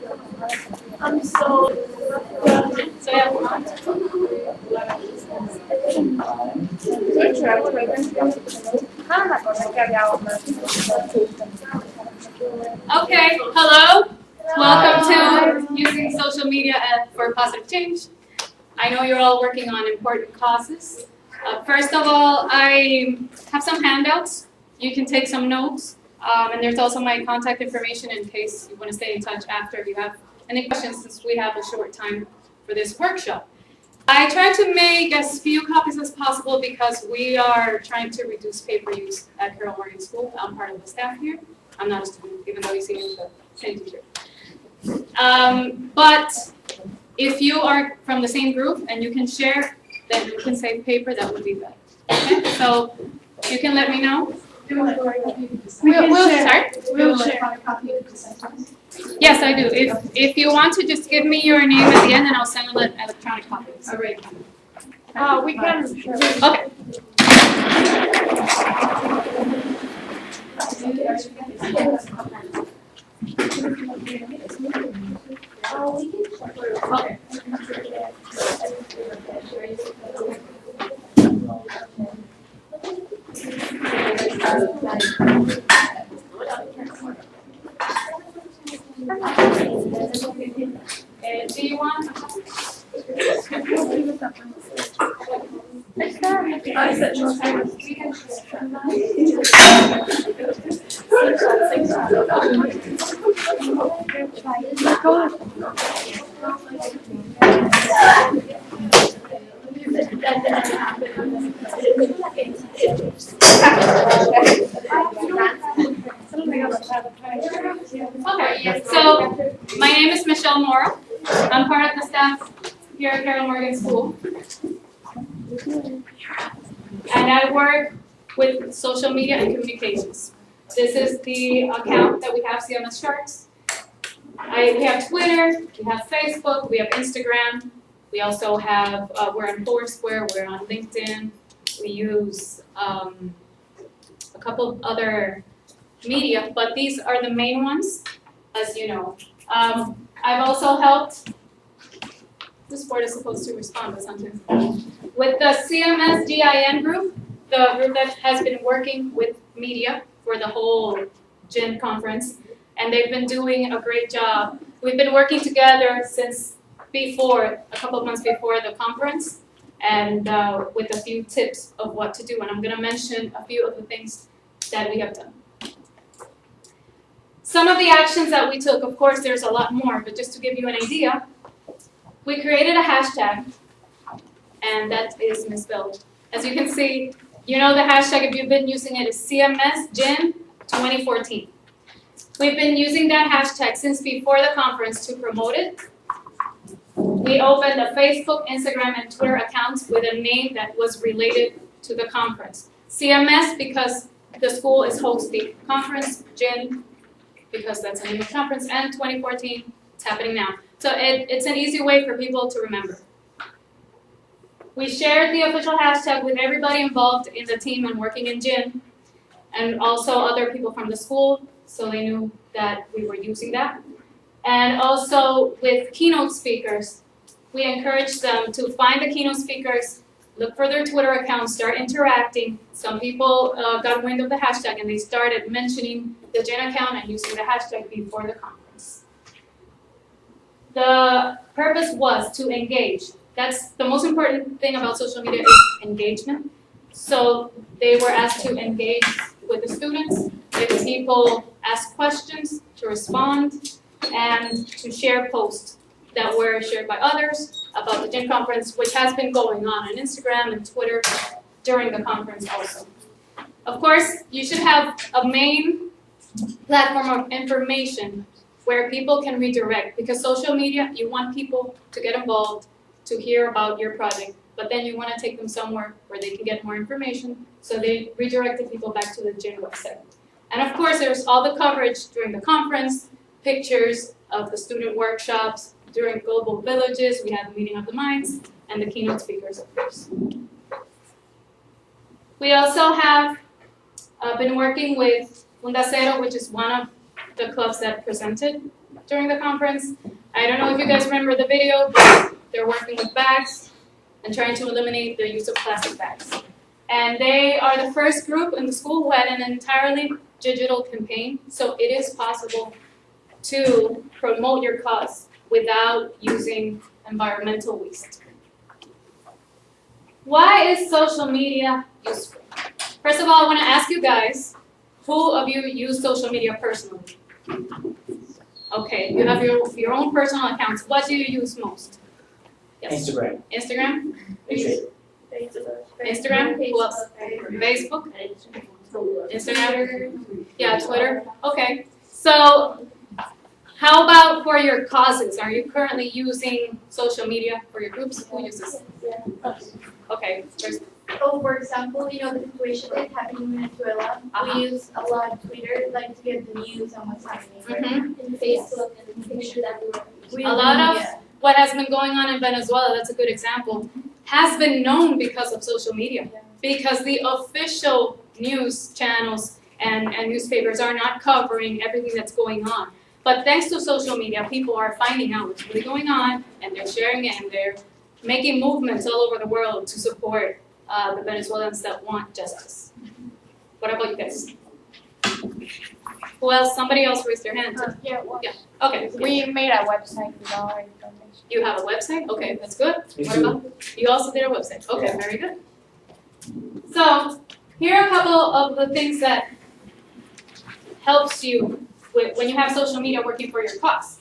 Okay, hello. Welcome to Using Social Media for Positive Change. I know you're all working on important causes. First of all, I have some handouts. You can take some notes. And there's also my contact information in case you want to stay in touch after if you have any questions, since we have a short time for this workshop. I tried to make as few copies as possible because we are trying to reduce paper use at Carroll Morgan School. I'm part of the staff here. I'm not a student, even though you see me the same teacher. But if you are from the same group and you can share, then you can save paper, that would be better. Okay? So you can let me know. We'll share. Yes, I do. If you want to just give me your name at the end, and I'll send an electronic copy. All right. We can. Okay. Do you want? Okay, so my name is Maura. I'm part of the staff here at Carroll Morgan School. And I work with social media and communications. This is the account that we have, CMS Sharks. We have Twitter, we have Facebook, we have Instagram. We also have, we're on Foursquare, we're on LinkedIn. We use a couple of other media, but these are the main ones, as you know. I've also helped, this board is supposed to respond to something, with the CMS GIN group, the group that has been working with media for the whole GIN conference, and they've been doing a great job. We've been working together since before, a couple of months before the conference, and with a few tips of what to do, and I'm going to mention a few of the things that we have done. Some of the actions that we took, of course, there's a lot more, but just to give you an idea, we created a hashtag, and that is misspelled. As you can see, you know the hashtag, if you've been using it, is CMSGin 2014. We've been using that hashtag since before the conference to promote it. We opened a Facebook, Instagram, and Twitter accounts with a name that was related to the conference. CMS because the school is hosting conference, GIN because that's the name of the conference, and 2014, it's happening now. So it's an easy way for people to remember. We shared the official hashtag with everybody involved in the team and working in GIN, and also other people from the school, so they knew that we were using that. And also with keynote speakers, we encouraged them to find the keynote speakers, look for their Twitter accounts, start interacting. Some people got wind of the hashtag and they started mentioning the GIN account and using the hashtag before the conference. The purpose was to engage. That's the most important thing about social media is engagement. So they were asked to engage with the students, if people ask questions, to respond, and to share posts that were shared by others about the GIN conference, which has been going on Instagram and Twitter during the conference also. Of course, you should have a main platform of information where people can redirect, because social media, you want people to get involved, to hear about your project, but then you want to take them somewhere where they can get more information, so they redirected people back to the GIN website. And of course, there's all the coverage during the conference, pictures of the student workshops, during Global Villages, we had the Meeting of the Minds, and the keynote speakers, of course. We also have been working with Fundacero, which is one of the clubs that presented. during the conference. I don't know if you guys remember the video, but they're working with bags and trying to eliminate the use of plastic bags. And they are the first group in the school who had an entirely digital campaign, so it is possible to promote your cause without using environmental waste. Why is social media useful? First of all, I want to ask you guys, who of you use social media personally? Okay, you have your own personal accounts. What do you use most? Yes. Instagram. Instagram? Facebook. Instagram? Who else? Facebook? Instagram? Yeah, Twitter? Okay. So, how about for your causes? Are you currently using social media for your groups? Who uses? Okay. So, for example, you know, the situation that's happening in Venezuela, we use a lot of Twitter, like, to get the news on what's happening. Mm-hmm. And Facebook, and make sure that A lot of what has been going on in Venezuela, that's a good example, has been known because of social media. Because the official news channels and newspapers are not covering everything that's going on. But thanks to social media, people are finding out what's really going on, and they're sharing it, and they're making movements all over the world to support the Venezuelans that want justice. What about you guys? Who else? Somebody else raised their hand. Yeah, well, Okay. we made a website with all our information. You have a website? Okay, that's good. Me What too. about? You also did a website. Okay, very good. So, here are a couple of the things that helps you when you have social media working for your cause.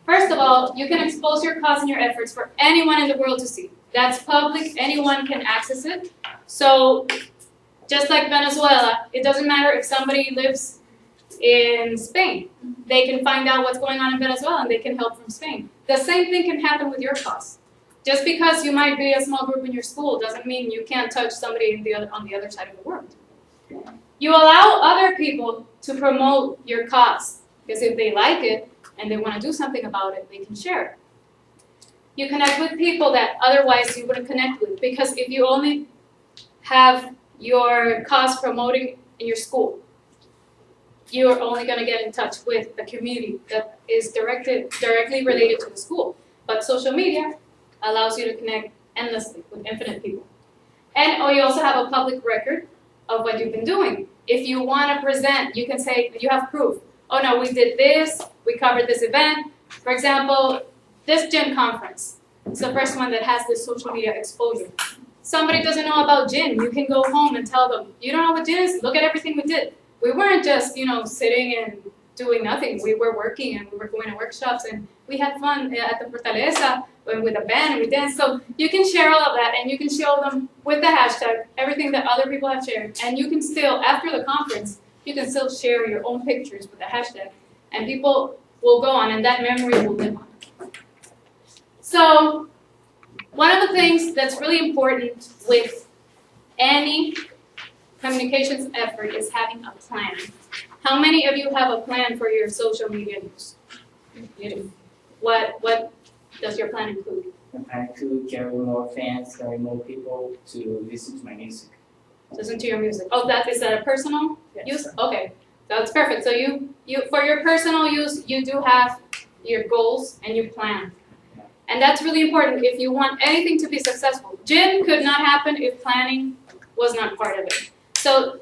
First of all, you can expose your cause and your efforts for anyone in the world to see. That's public, anyone can access it. So, just like Venezuela, it doesn't matter if somebody lives in Spain. They can find out what's going on in Venezuela and they can help from Spain. The same thing can happen with your cause. Just because you might be a small group in your school doesn't mean you can't touch somebody on the other side of the world. You allow other people to promote your cause, because if they like it and they want to do something about it, they can share it. You connect with people that otherwise you wouldn't connect with, because if you only have your cause promoting in your school, you're only going to get in touch with the community that is directly related to the school. But social media allows you to connect endlessly with infinite people. And you also have a public record of what you've been doing. If you want to present, you can say you have proof. Oh no, we did this, we covered this event. For example, this GIN conference. It's the first one that has this social media exposure. Somebody doesn't know about GIN, you can go home and tell them, you don't know what GIN is? Look at everything we did. We weren't just, sitting and doing nothing. We were working and we were going to workshops and we had fun at the Fortaleza with a band and we danced. So you can share all of that and you can show them with the hashtag everything that other people have shared. And you can still, after the conference, you can still share your own pictures with the hashtag. And people will go on and that memory will live on. So one of the things that's really important with any communications effort is having a plan. How many of you have a plan for your social media use? You do. What does your plan include? I could carry more fans, carry more people to listen to my music. Listen to your music. Oh, is that a personal Yes. use? Okay, that's perfect. So you for your personal use, you do have your goals and you plan. And that's really important if you want anything to be successful. GIN could not happen if planning was not part of it. So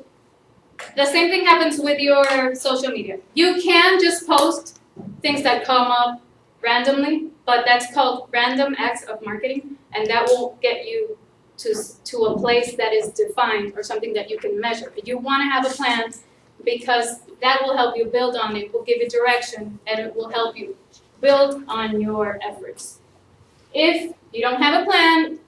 the same thing happens with your social media. You can just post things that come up randomly, but that's called random acts of marketing, and that will get you to a place that is defined or something that you can measure. You want to have a plan because that will help you build on it, will give you direction, and it will help you build on your efforts. If you don't have a plan,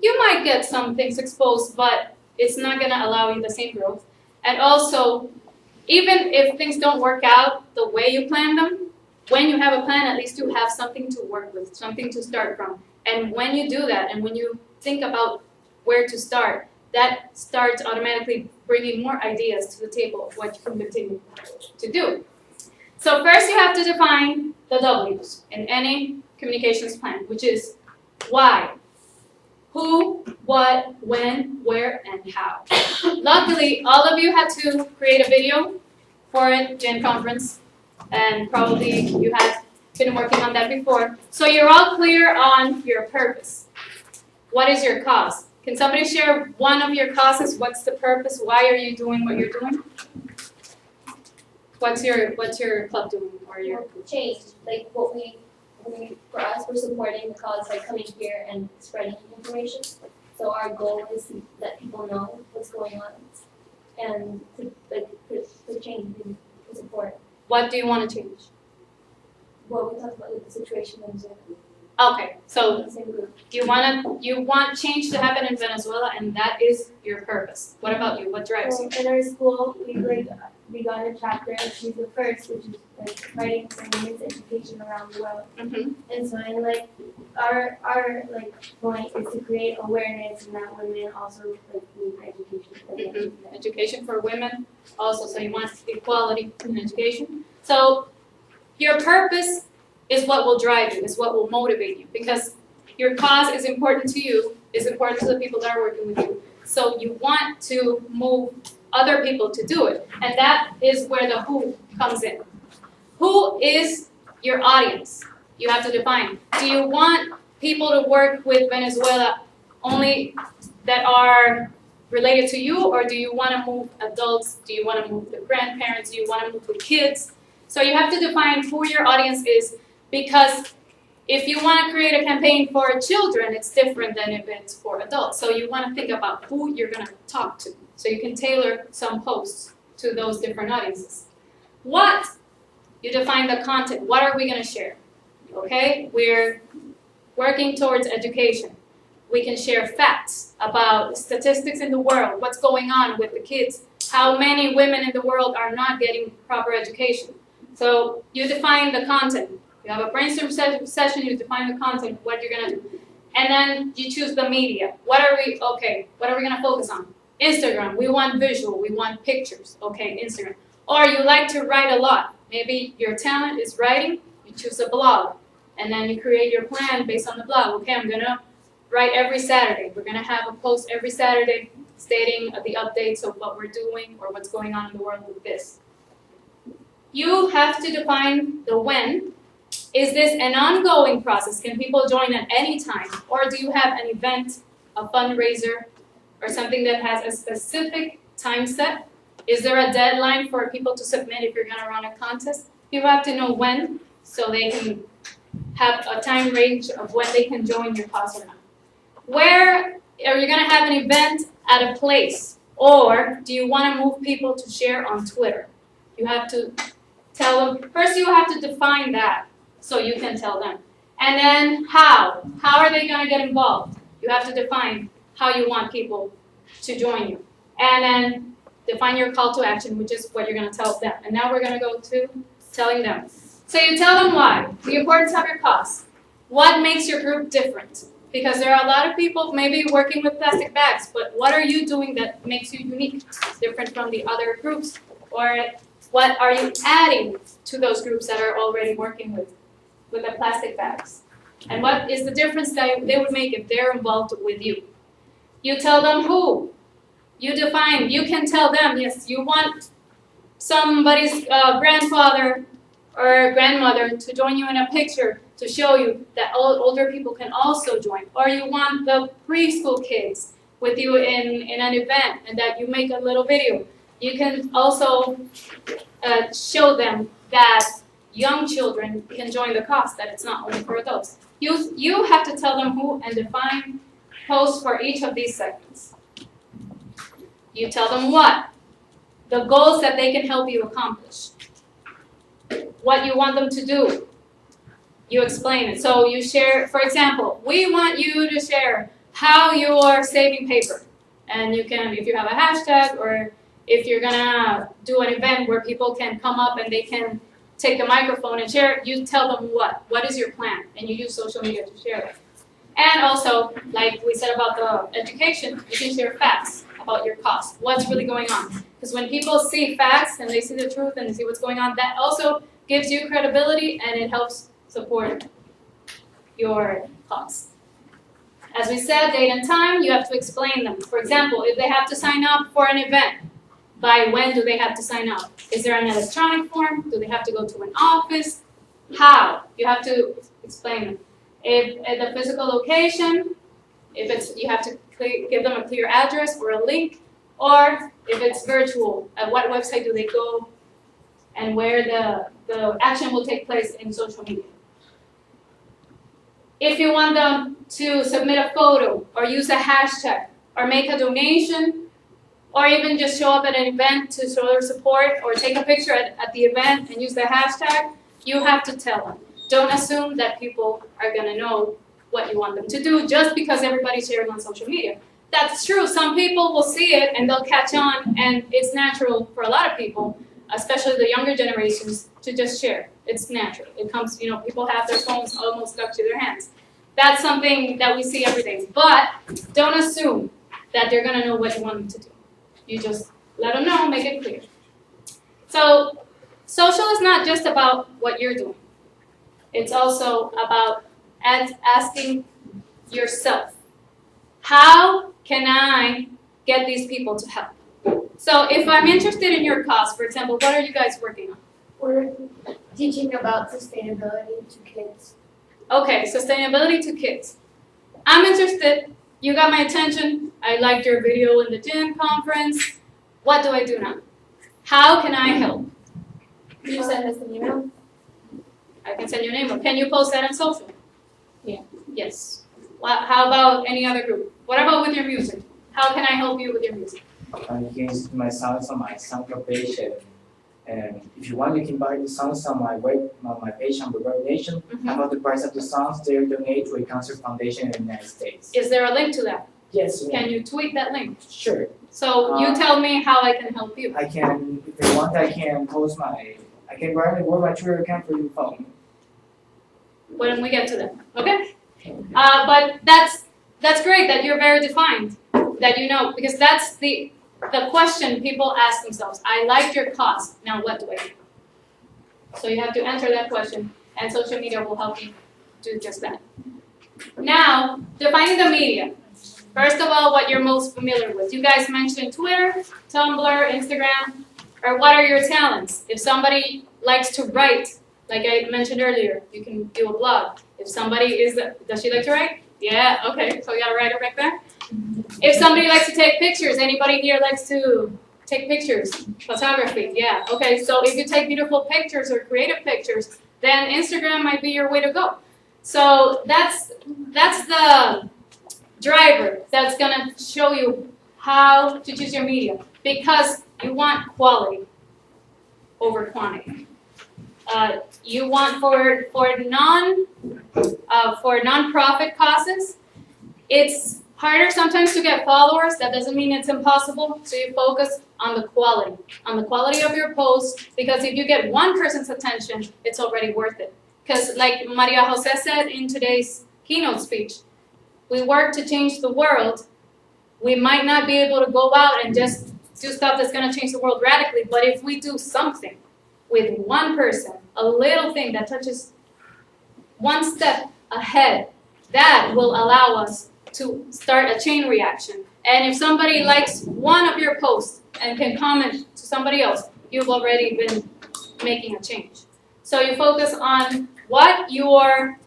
you might get some things exposed, but it's not going to allow you the same growth. And also, even if things don't work out the way you planned them, when you have a plan, at least you have something to work with, something to start from. And when you do that, and when you think about where to start, that starts automatically bringing more ideas to the table of what you can continue to do. So first you have to define the W's in any communications plan, which is why. Who, what, when, where, and how. Luckily, all of you had to create a video for it, GIN conference, and probably you had been working on that before. So you're all clear on your purpose. What is your cause? Can somebody share one of your causes? What's the purpose? Why are you doing what you're doing? What's your club doing or your change, like what we for us, we're supporting the cause by coming here and spreading information. So our goal is to let people know what's going on and to change and to support What do you want to change? what we talked about with the situation in Venezuela. Okay, so Same group. you want change to happen in Venezuela, and that is your purpose. What about you? What drives you? In our school, we got a chapter, She's the First, which is like fighting for women's education around the world. Mm-hmm. And so, and like our like point is to create awareness and that women also like need education. Education for women also, so you want equality in education. So your purpose is what will drive you, is what will motivate you, because your cause is important to you, is important to the people that are working with you. So you want to move other people to do it, and that is where the who comes in. Who is your audience? You have to define. Do you want people to work with Venezuela only that are related to you, or do you want to move adults? Do you want to move the grandparents? Do you want to move the kids? So you have to define who your audience is, because if you want to create a campaign for children, it's different than if it's for adults. So you want to think about who you're going to talk to, so you can tailor some posts to those different audiences. What? You define the content. What are we going to share? Okay? We're working towards education. We can share facts about statistics in the world, what's going on with the kids, how many women in the world are not getting proper education. So you define the content. You have a brainstorm session, you define the content, what you're going to do. And then you choose the media. What are we going to focus on? Instagram, we want visual, we want pictures. Okay, Instagram. Or you like to write a lot. Maybe your talent is writing, you choose a blog. And then you create your plan based on the blog. Okay, I'm going to write every Saturday. We're going to have a post every Saturday stating the updates of what we're doing or what's going on in the world with this. You have to define the when. Is this an ongoing process? Can people join at any time? Or do you have an event, a fundraiser, or something that has a specific time set? Is there a deadline for people to submit if you're going to run a contest? You have to know when, so they can have a time range of when they can join your cause or not. Where are you going to have an event at a place? Or do you want to move people to share on Twitter? You have to tell them, first you have to define that so you can tell them. And then how? How are they going to get involved? You have to define how you want people to join you. And then define your call to action, which is what you're going to tell them. And now we're going to go to telling them. So you tell them why, the importance of your cause. What makes your group different? Because there are a lot of people maybe working with plastic bags, but what are you doing that makes you unique, different from the other groups? Or what are you adding to those groups that are already working with the plastic bags? And what is the difference that they would make if they're involved with you? You tell them who. You define, you can tell them, yes, you want somebody's grandfather or grandmother to join you in a picture to show you that older people can also join. Or you want the preschool kids with you in an event and that you make a little video. You can also show them that young children can join the cause, that it's not only for adults. You have to tell them who and define posts for each of these segments. You tell them what, the goals that they can help you accomplish, what you want them to do. You explain it. So you share, for example, we want you to share how you are saving paper. And you can, if you have a hashtag or if you're gonna do an event where people can come up and they can take the microphone and share it, you tell them what is your plan, and you use social media to share that. And also, like we said about the education, you can share facts about your cause, what's really going on. Because when people see facts and they see the truth and they see what's going on, that also gives you credibility and it helps support your cause. As we said, date and time, you have to explain them. For example, if they have to sign up for an event, by when do they have to sign up? Is there an electronic form? Do they have to go to an office? How? You have to explain it. If at the physical location, if it's you have to give them a clear address or a link, or if it's virtual, at what website do they go, and where the action will take place in social media. If you want them to submit a photo, or use a hashtag, or make a donation, or even just show up at an event to show their support, or take a picture at the event and use the hashtag, you have to tell them. Don't assume that people are going to know what you want them to do just because everybody's sharing on social media. That's true. Some people will see it and they'll catch on, and it's natural for a lot of people, especially the younger generations, to just share. It's natural. It comes, people have their phones almost up to their hands. That's something that we see every day. But don't assume that they're going to know what you want them to do. You just let them know, make it clear. So social is not just about what you're doing. It's also about asking yourself, how can I get these people to help? So if I'm interested in your cause, for example, what are you guys working on? We're teaching about sustainability to kids. Okay, sustainability to kids. I'm interested. You got my attention. I liked your video in the GIN conference. What do I do now? How can I help? Can you send us an email? I can send you an email. Can you post that on social? Yeah. Yes. How about any other group? What about with your music? How can I help you with your music? You can use my songs on my SoundCloud page, and if you want, you can buy the songs on my page on the Web Nation. About the price of the songs, they donate to a cancer foundation in the United States. Is there a link to that? Yes. Can you tweet that link? Sure. So you tell me how I can help you. I can, if they want, I can write my Twitter account for your phone. When we get to that, okay? But that's great that you're very defined, that you know, because that's the question people ask themselves. I like your cause, now what do I do? So you have to answer that question, and social media will help you do just that. Now, defining the media. First of all, what you're most familiar with. You guys mentioned Twitter, Tumblr, Instagram, or what are your talents? If somebody likes to write, like I mentioned earlier, you can do a blog. If somebody does she like to write? Yeah, okay, so we got a writer back there. If somebody likes to take pictures, anybody here likes to take pictures? Photography, yeah, okay, so if you take beautiful pictures or creative pictures, then Instagram might be your way to go. So that's the driver that's gonna show you how to choose your media, because you want quality over quantity. You want for non-profit causes, it's harder sometimes to get followers. That doesn't mean it's impossible. So you focus on the quality of your post, because if you get one person's attention, it's already worth it. Because like Maria Jose said in today's keynote speech, we work to change the world. We might not be able to go out and just do stuff that's going to change the world radically, but if we do something with one person, a little thing that touches one step ahead, that will allow us to start a chain reaction. And if somebody likes one of your posts and can comment to somebody else, you've already been making a change. So you focus on what you're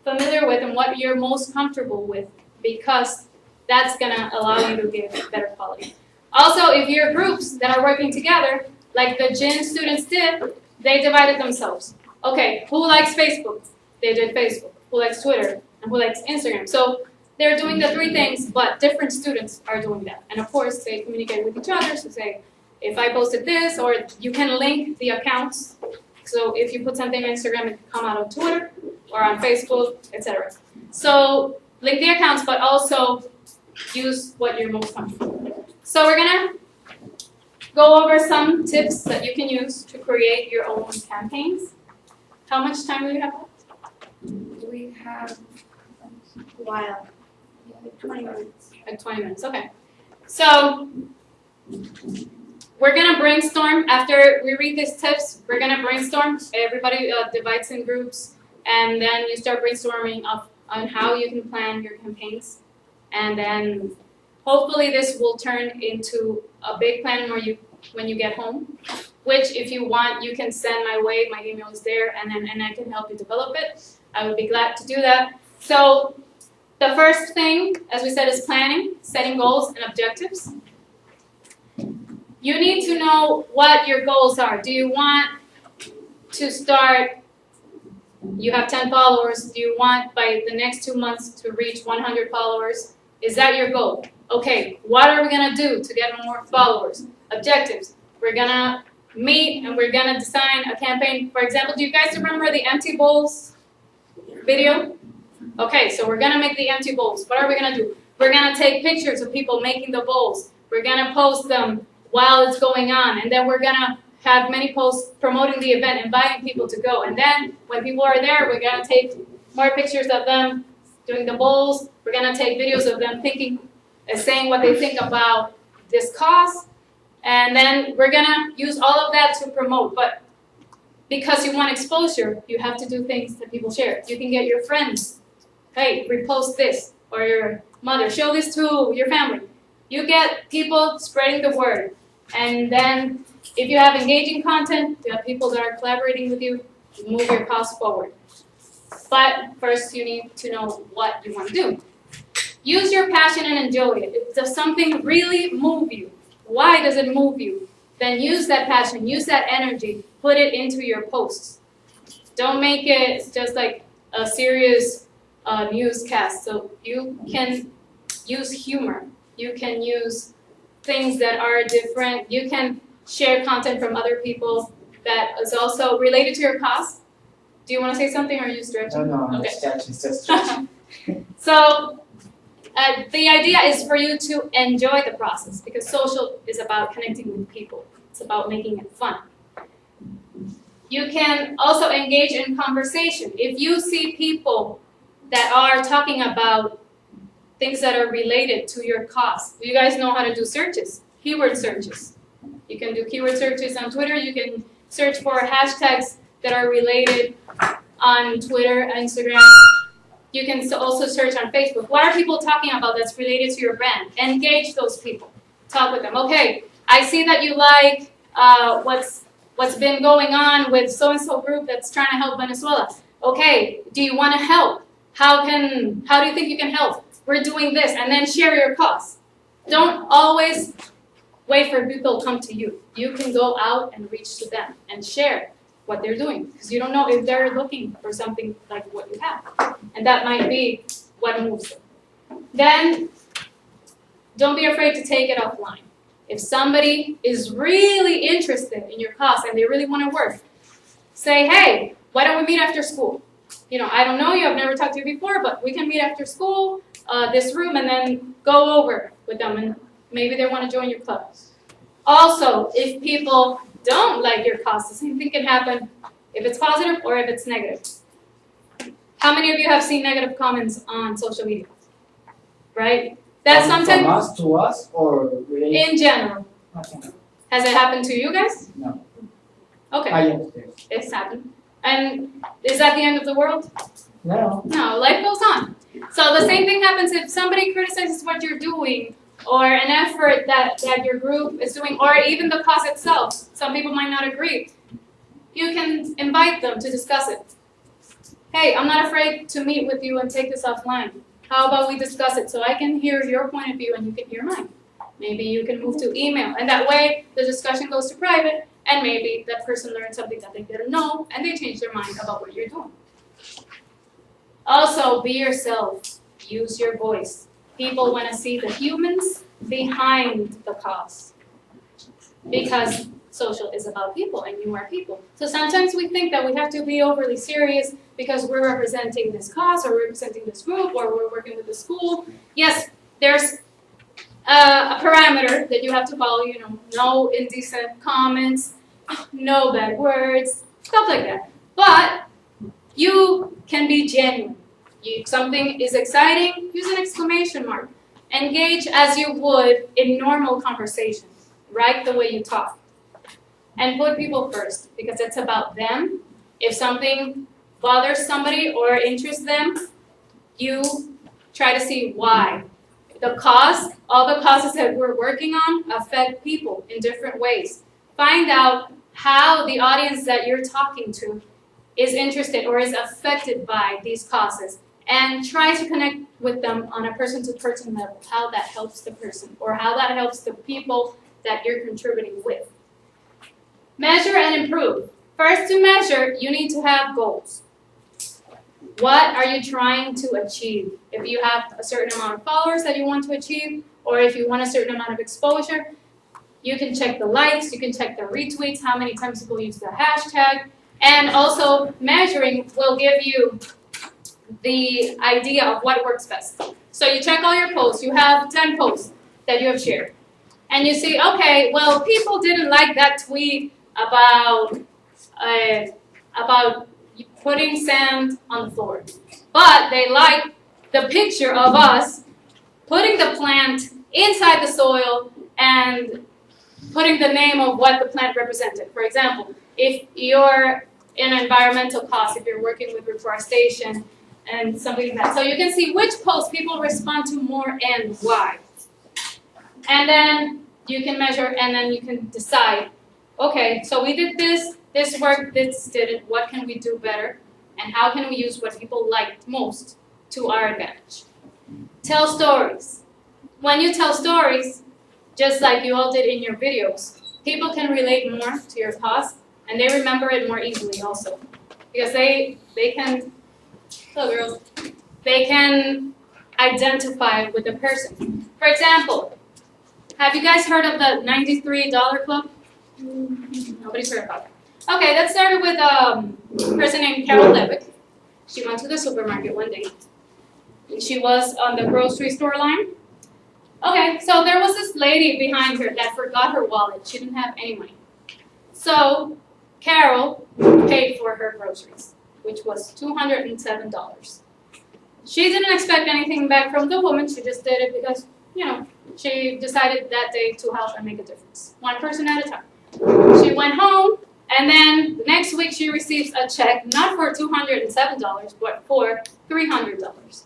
familiar with and what you're most comfortable with, because that's going to allow you to give better quality. Also, if you're groups that are working together, like the GIN students did, they divided themselves. Okay, who likes Facebook? They did Facebook. Who likes Twitter? And who likes Instagram? So they're doing the three things, but different students are doing that. And of course, they communicate with each other to say, if I posted this, or you can link the accounts. So if you put something on Instagram, it can come out on Twitter or on Facebook, etc. So link the accounts, but also use what you're most comfortable with. So we're gonna go over some tips that you can use to create your own campaigns. How much time do we have left? We have a while, like 20 minutes. Like 20 minutes, okay. So we're gonna brainstorm. After we read these tips, we're gonna brainstorm. Everybody divides in groups, and then you start brainstorming on how you can plan your campaigns. And then hopefully this will turn into a big plan when you get home which if you want, you can send my way. My email is there, and I can help you develop it. I would be glad to do that. So the first thing, as we said, is planning, setting goals and objectives. You need to know what your goals are. Do you want to start, you have 10 followers, do you want by the next 2 months to reach 100 followers? Is that your goal? Okay, what are we gonna do to get more followers? Objectives. We're gonna meet and we're gonna design a campaign. For example, do you guys remember the empty bowls video? Okay, so we're gonna make the empty bowls. What are we gonna do? We're gonna take pictures of people making the bowls. We're gonna post them while it's going on, and then we're gonna have many posts promoting the event, inviting people to go. And then when people are there, we're gonna take more pictures of them doing the bowls. We're gonna take videos of them thinking, saying what they think about this cause, and then we're gonna use all of that to promote. But because you want exposure, you have to do things that people share. You can get your friends, hey, repost this, or your mother, show this to your family. You get people spreading the word. And then if you have engaging content, you have people that are collaborating with you, you move your cause forward. But first you need to know what you want to do. Use your passion and enjoy it. Does something really move you? Why does it move you? Then use that passion, use that energy, put it into your posts. Don't make it just like a serious newscast. So you can use humor. You can use things that are different. You can share content from other people that is also related to your cause. Do you want to say something, or are you stretching? No, I'm Okay. stretching, just stretching. So the idea is for you to enjoy the process, because social is about connecting with people. It's about making it fun. You can also engage in conversation. If you see people that are talking about things that are related to your cause, you guys know how to do searches, keyword searches. You can do keyword searches on Twitter. You can search for hashtags that are related on Twitter, Instagram. You can also search on Facebook. What are people talking about that's related to your brand? Engage those people. Talk with them. Okay, I see that you like what's been going on with so-and-so group that's trying to help Venezuela. Okay, do you want to help? How do you think you can help? We're doing this, and then share your cause. Don't always wait for people to come to you. You can go out and reach to them and share what they're doing, because you don't know if they're looking for something like what you have. And that might be what moves them. Then, don't be afraid to take it offline. If somebody is really interested in your cause and they really want to work, say, hey, why don't we meet after school? You know, I don't know you, I've never talked to you before, but we can meet after school, this room, and then go over with them, and maybe they want to join your club. Also, if people don't like your cause, the same thing can happen if it's positive or if it's negative. How many of you have seen negative comments on social media? Right? That's sometimes From us to us, or really? in general. Okay. Has it happened to you guys? No. Okay, Yes. it's happened. And is that the end of the world? No. No, life goes on. So the same thing happens if somebody criticizes what you're doing, or an effort that your group is doing, or even the cause itself. Some people might not agree. You can invite them to discuss it. Hey, I'm not afraid to meet with you and take this offline. How about we discuss it so I can hear your point of view and you can hear mine? Maybe you can move to email, and that way the discussion goes to private, and maybe that person learned something that they didn't know, and they change their mind about what you're doing. Also, be yourself. Use your voice. People want to see the humans behind the cause, because social is about people and you are people. So sometimes we think that we have to be overly serious because we're representing this cause or representing this group or we're working with the school. Yes, there's a parameter that you have to follow, you know, no indecent comments, no bad words, stuff like that. But you can be genuine. If something is exciting, use an exclamation mark. Engage as you would in normal conversation. Write the way you talk. And put people first, because it's about them. If something bothers somebody or interests them, you try to see why. The cause, all the causes that we're working on affect people in different ways. find out how the audience that you're talking to is interested or is affected by these causes, and try to connect with them on a person-to-person level, how that helps the person or how that helps the people that you're contributing with. Measure and improve. First, to measure, you need to have goals. What are you trying to achieve? If you have a certain amount of followers that you want to achieve, or if you want a certain amount of exposure, you can check the likes, you can check the retweets, how many times people use the hashtag, and also measuring will give you the idea of what works best. So you check all your posts, you have 10 posts that you have shared, and you see, okay, well, people didn't like that tweet about putting sand on the floor, but they liked the picture of us putting the plant inside the soil and putting the name of what the plant represented. For example, if you're in environmental cause, if you're working with reforestation and something like that. So you can see which posts people respond to more and why. And then you can measure and then you can decide, okay, so we did this worked, this didn't, what can we do better? And how can we use what people liked most to our advantage? Tell stories. When you tell stories, just like you all did in your videos, people can relate more to your cause and they remember it more easily also. Because they can, hello girls, they can identify with the person. For example, have you guys heard of the $93 club? Nobody's heard about it. Okay, that started with a person named Carol Levick. She went to the supermarket one day. And she was on the grocery store line. Okay, so there was this lady behind her that forgot her wallet. She didn't have any money. So Carol paid for her groceries, which was $207. She didn't expect anything back from the woman. She just did it because, you know, she decided that day to help and make a difference. One person at a time. She went home, and then the next week she receives a check, not for $207, but for $300.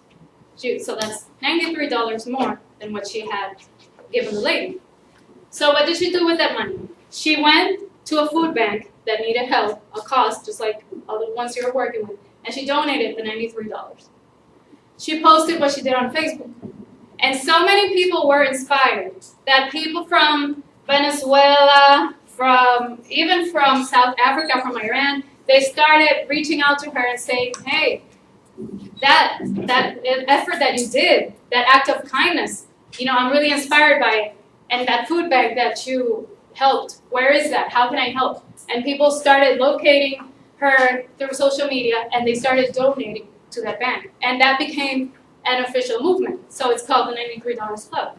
So that's $93 more than what she had given the lady. So what did she do with that money? She went to a food bank that needed help, a cause just like other ones you're working with, and she donated the $93. She posted what she did on Facebook. And so many people were inspired that people from Venezuela, even from South Africa, from Iran, they started reaching out to her and saying, hey, that effort that you did, that act of kindness, you know, I'm really inspired by it. And that food bank that you helped, where is that? How can I help? And people started locating her through social media, and they started donating to that bank. And that became an official movement. So it's called the $93 Club.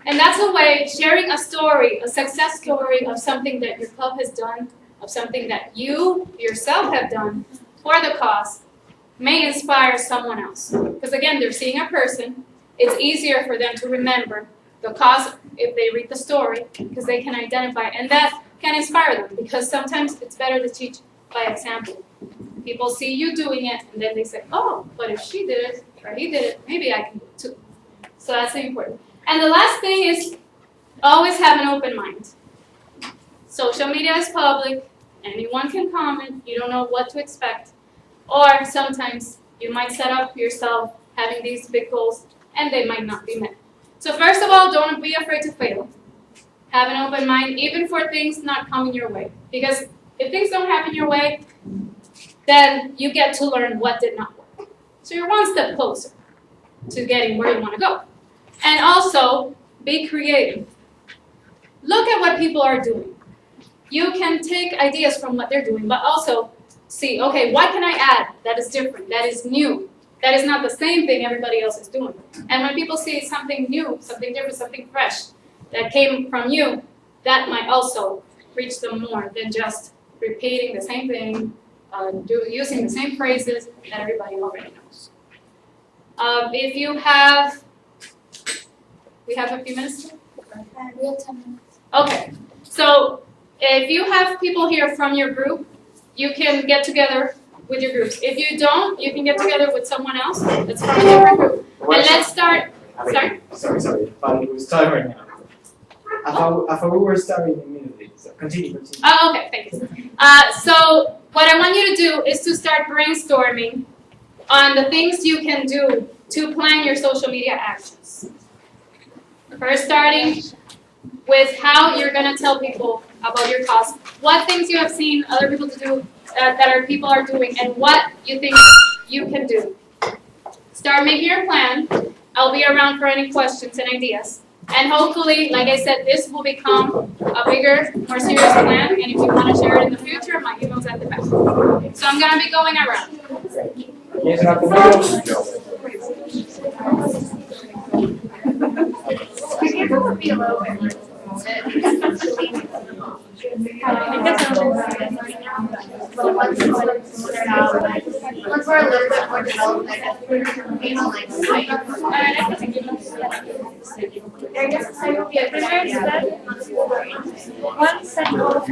And that's a way, sharing a story, a success story of something that your club has done, of something that you yourself have done for the cause, may inspire someone else. Because again, they're seeing a person. It's easier for them to remember the cause if they read the story, because they can identify, and that can inspire them, because sometimes it's better to teach by example. People see you doing it, and then they say, oh, but if she did it, or he did it, maybe I can do it too. So that's important. And the last thing is, always have an open mind. Social media is public, anyone can comment, you don't know what to expect. Or sometimes you might set up yourself having these big goals, and they might not be met. So first of all, don't be afraid to fail. Have an open mind, even for things not coming your way. Because if things don't happen your way, then you get to learn what did not work. So you're one step closer to getting where you want to go. And also, be creative. Look at what people are doing. You can take ideas from what they're doing, but also see, okay, what can I add that is different, that is new, that is not the same thing everybody else is doing. And when people see something new, something different, something fresh that came from you, that might also reach them more than just repeating the same thing, using the same phrases that everybody already knows. If you have, we have a few minutes? We have 10 minutes. Okay, so if you have people here from your group, you can get together with your groups. If you don't, you can get together with someone else that's from a different group. And let's start, sorry? Sorry, but we'll start right now. I thought we were starting immediately, so continue. Oh, okay, thank you. So what I want you to do is to start brainstorming on the things you can do to plan your social media actions. First, starting with how you're going to tell people about your cause, what things you have seen other people to do people are doing, and what you think you can do. Start making your plan. I'll be around for any questions and ideas. And hopefully, like I said, this will become a bigger, more serious plan. And if you want to share it in the future, my email's at the back. So I'm going to be going around. I guess it would be a little bit more once we're a little bit more developed, I guess we're like I guess I would be a good idea. One set goal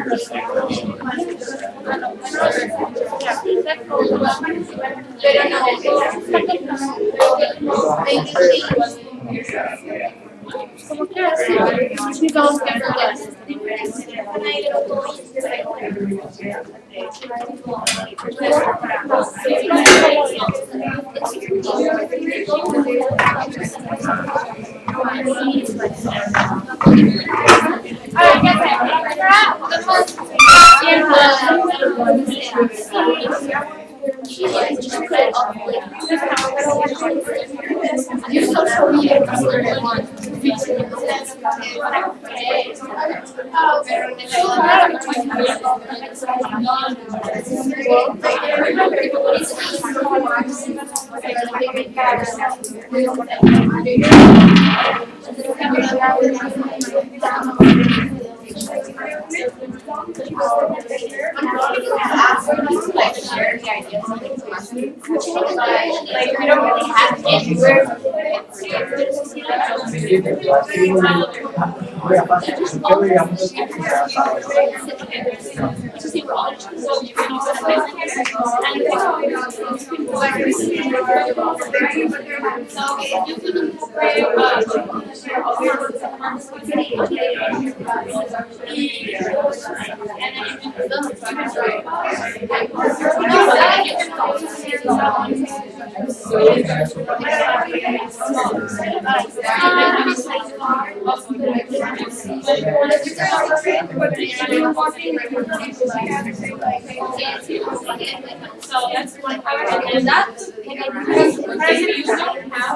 como quieras, todos your social media like we don't really have anywhere. So that's one part, and that's because you don't have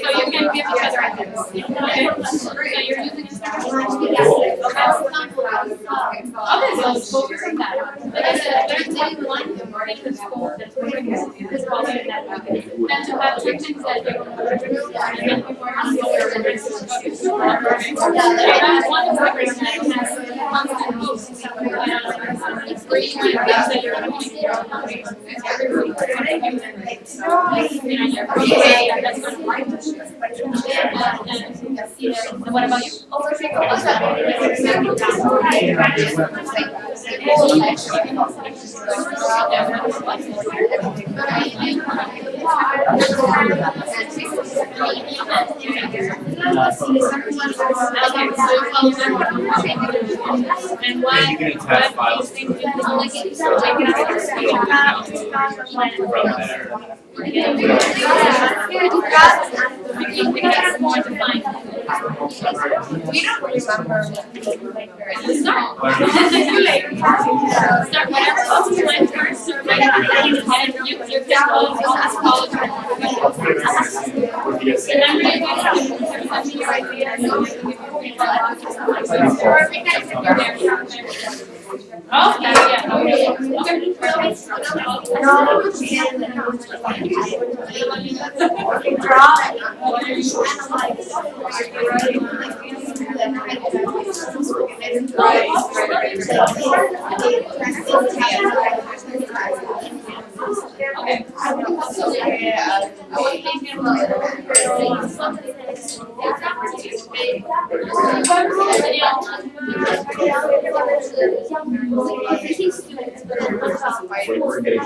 So you can give each other ideas. So you're using okay, so focus on that. Like I said, there's one make the school that's this policy that and to have two things that you and then before one person that has constant posts where you can things that you're doing that's good. And what about you? And why? You can attach files to it. So take it out from there. More defined. We don't remember. Start whatever comes to mind first, or like and you can ask college. And I'm really good at your ideas. Oh, yeah. Okay. We're getting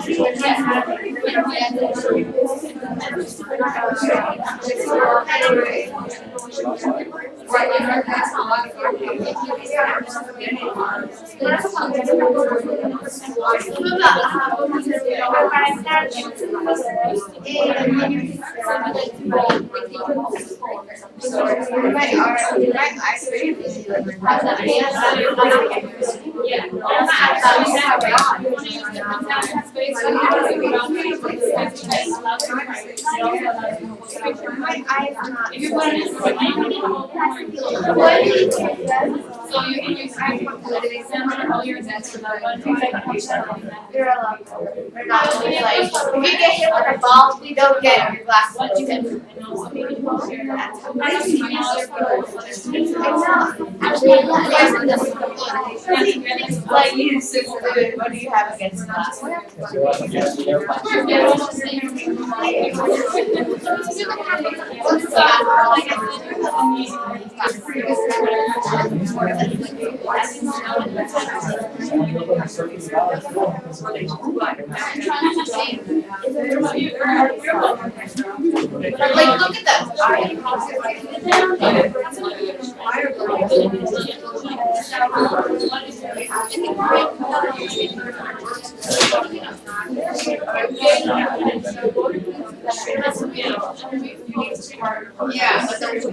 So you can use all your events for that one. You're allowed. We're not only like, if you get hit with a ball, we don't get your glasses. What you can, and also maybe share that. Like you, what do you have against glasses? Like, look at them. Yeah, but there's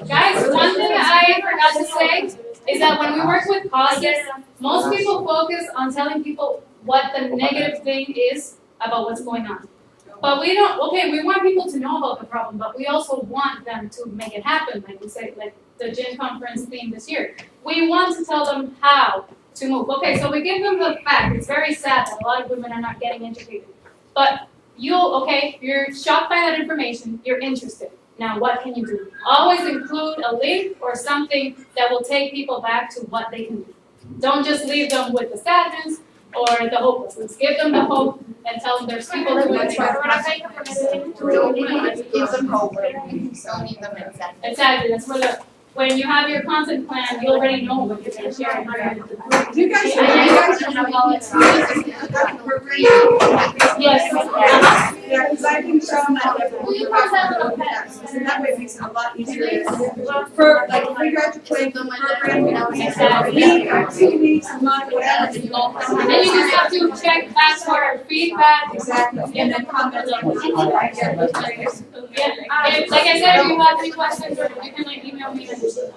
Guys, one thing I forgot to say is that when we work with causes, most people focus on telling people what the negative thing is about what's going on. But we don't, okay, we want people to know about the problem, but we also want them to make it happen, like we say, like the GIN conference theme this year. We want to tell them how to move. Okay, so we give them the fact. It's very sad that a lot of women are not getting educated. But you're shocked by that information, you're interested. Now what can you do? Always include a link or something that will take people back to what they can do. Don't just leave them with the sadness or the hopelessness. Give them the hope and tell them there's people doing it. Give them hope. Don't leave them in sadness. Exactly, that's where when you have your content plan, you already know what you're going to share. You guys Yes. Yeah, because I've been shown that. And that way it makes it a lot easier. For like pre-graduate program, week, 2 weeks, a month, whatever. And then you just have to check back for feedback. Exactly, and then comment on what you like. Yeah. Like I said, if you have any questions, or you can like email me. So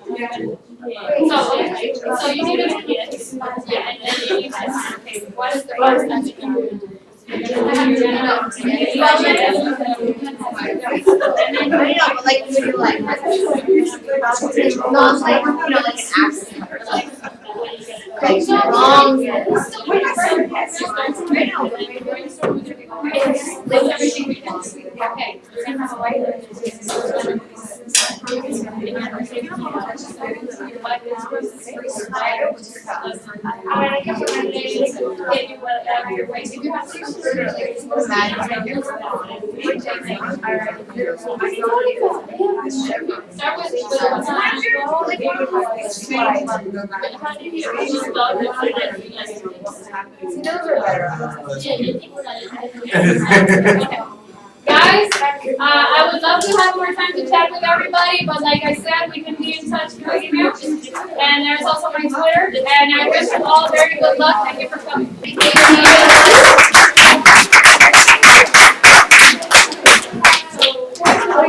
you need to yeah, and then you need to ask, okay, what is the first thing you can do? I know, but like, you're like, not like, like an accident, or like wrong. Everything we can do. Okay. Guys, I would love to have more time to chat with everybody, but like I said, we can be in touch through email. And there's also my Twitter. And I wish you all very good luck. Thank you for coming. Thank you.